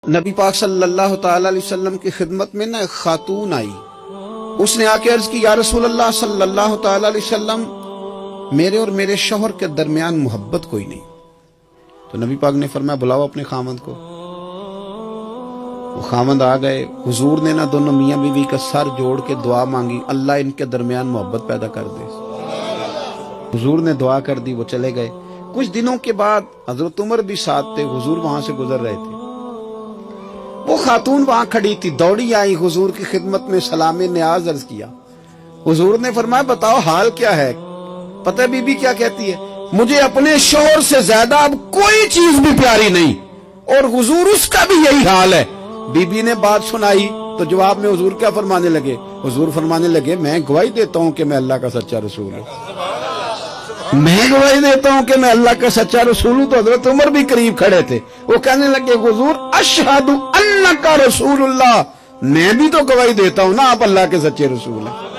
نبی پاک صلی اللہ تعالی علیہ وسلم کی خدمت میں ایک خاتون آئی. اس نے آ کے عرض کی یا رسول اللہ صلی اللہ تعالی علیہ وسلم میرے اور میرے شوہر کے درمیان محبت کوئی نہیں. تو نبی پاک نے فرمایا بلاؤ اپنے خامند کو. وہ خامند آ گئے. حضور نے نہ دونوں میاں بیوی کا سر جوڑ کے دعا مانگی اللہ ان کے درمیان محبت پیدا کر دے. حضور نے دعا کر دی. وہ چلے گئے. کچھ دنوں کے بعد حضرت عمر بھی ساتھ تھے. حضور وہاں سے گزر رہے تھے. وہ خاتون وہاں کھڑی تھی. دوڑی آئی حضور کی خدمت میں سلام نیاز عرض کیا. حضور نے فرمایا بتاؤ حال کیا ہے. پتہ بی بی کیا کہتی ہے مجھے اپنے شوہر سے زیادہ اب کوئی چیز بھی پیاری نہیں. اور حضور اس کا بھی یہی حال ہے. بی بی نے بات سنائی تو جواب میں حضور کیا فرمانے لگے. حضور فرمانے لگے میں گواہی دیتا ہوں کہ میں اللہ کا سچا رسول ہوں. میں گواہی دیتا ہوں کہ میں اللہ کا سچا رسول ہوں. تو حضرت عمر بھی قریب کھڑے تھے. وہ کہنے لگے حضور اشہد انک رسول اللہ. میں بھی تو گواہی دیتا ہوں نا آپ اللہ کے سچے رسول ہیں.